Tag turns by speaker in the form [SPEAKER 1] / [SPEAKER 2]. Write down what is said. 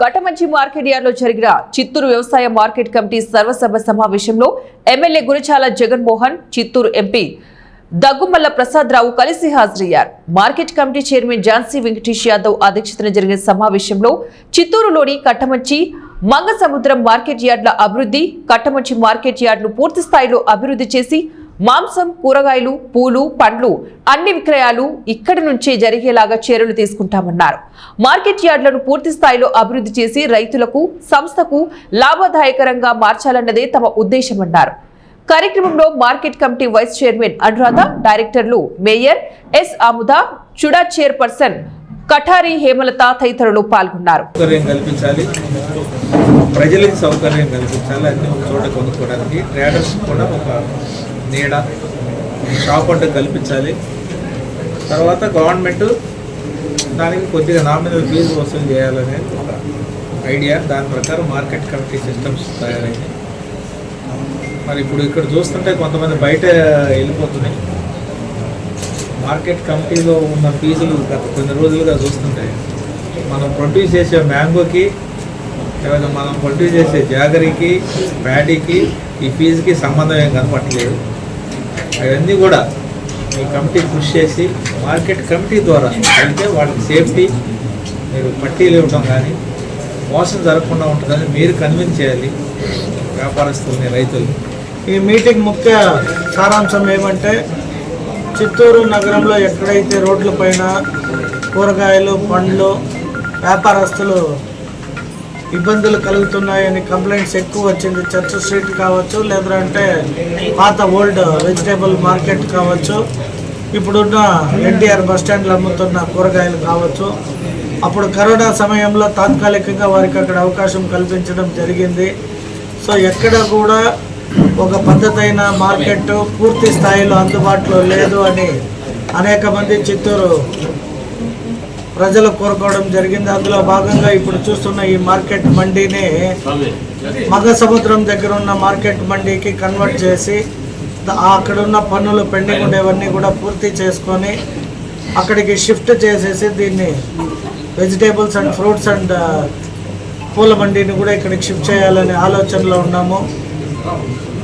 [SPEAKER 1] కటమంచి market యార్డ్లో జరిగిన చిత్తూరు వ్యవసాయ మార్కెట్ కమిటీ సర్వసభ సమావేశంలో ఎమ్మెల్యే గురజాల జగన్మోహన్, చిత్తూరు ఎంపీ దగ్గుమల్ల ప్రసాద్ రావు కలిసి హాజరయ్యారు. Market committee chairman Jhansi Venkatesh Yadav అధ్యక్షతన జరిగిన సమావేశంలో చిత్తూరులోని కట్టమంచి మంగసముద్రం మార్కెట్ యార్డ్ల అభివృద్ధి, కట్టమంచి మార్కెట్ యార్డ్ను పూర్తి స్థాయిలో అభివృద్ధి చేసి మాంసం, కూరగాయలు, పూలు, పండ్లు అన్ని విక్రయాలు ఇక్కడి నుంచే జరిగేలాగా చర్యలు తీసుకుంటామన్నారు. మార్కెట్ యార్డ్లను పూర్తి స్థాయిలో అభివృద్ధి చేసి రైతులకు, సంస్థకు లాభదాయకరంగా మార్చాలన్నదే తమ ఉద్దేశమన్నారు. కార్యక్రమంలో market committee vice chairman Anuradha, డైరెక్టర్లు mayor S Amuda, Chuda chairperson Katari Hemalatha తదితరులు పాల్గొన్నారు.
[SPEAKER 2] ప్రజలకు సౌకర్యం కల్పించాలి, అన్ని ఒక చోట కొనుక్కోవడానికి ట్రేడర్స్ కూడా ఒక నీడ షాప్ అంటే కల్పించాలి. తర్వాత గవర్నమెంట్ దానికి కొద్దిగా నామినల్ ఫీజు వసూలు చేయాలనే ఒక ఐడియా. దాని ప్రకారం మార్కెట్ కమిటీ సిస్టమ్స్ తయారైంది. మరి ఇప్పుడు ఇక్కడ చూస్తుంటే కొంతమంది బయట వెళ్ళిపోతున్నాయి. మార్కెట్ కమిటీలో ఉన్న ఫీజులు గత కొన్ని రోజులుగా చూస్తుంటే మనం ప్రొడ్యూస్ చేసే మ్యాంగోకి, లేదా మనం ప్రొడ్యూస్ చేసే జాగరీకి, ప్యాడీకి ఈ ఫీజుకి సంబంధం ఏం కనపట్టలేదు. అవన్నీ కూడా ఈ కమిటీ కృషి చేసి మార్కెట్ కమిటీ ద్వారా అయితే వాళ్ళకి సేఫ్టీ, మీరు పట్టీలు ఇవ్వడం కానీ మోసం జరగకుండా ఉంటుందని మీరు కన్విన్స్ చేయాలి వ్యాపారస్తుల్ని, రైతుల్ని.
[SPEAKER 3] ఈ మీటింగ్ ముఖ్య సారాంశం ఏమంటే, చిత్తూరు నగరంలో ఎక్కడైతే రోడ్ల పైన కూరగాయలు, పండ్లు వ్యాపారస్తులు ఇబ్బందులు కలుగుతున్నాయని కంప్లైంట్స్ ఎక్కువ వచ్చింది. చర్చ్ స్ట్రీట్ కావచ్చు, లేదంటే పాత ఓల్డ్ వెజిటేబుల్ మార్కెట్ కావచ్చు, ఇప్పుడున్న ఎన్టీఆర్ బస్టాండ్లు అమ్ముతున్న కూరగాయలు కావచ్చు. అప్పుడు కరోనా సమయంలో తాత్కాలికంగా వారికి అక్కడ అవకాశం కల్పించడం జరిగింది. సో ఎక్కడ కూడా ఒక పద్ధతైన మార్కెట్ పూర్తి స్థాయిలో అందుబాటులో లేదు అని అనేక మంది చిత్తూరు ప్రజలు కోరుకోవడం జరిగింది. అందులో భాగంగా ఇప్పుడు చూస్తున్న ఈ మార్కెట్ మండీని మంగసముద్రం దగ్గర ఉన్న మార్కెట్ మండీకి కన్వర్ట్ చేసి అక్కడున్న పన్నులు పెండింగ్ ఉండేవన్నీ కూడా పూర్తి చేసుకొని అక్కడికి షిఫ్ట్ చేసేసి దీన్ని వెజిటేబుల్స్ అండ్ ఫ్రూట్స్ అండ్ పూల మండీని కూడా ఇక్కడికి షిఫ్ట్ చేయాలనే ఆలోచనలో ఉన్నాము.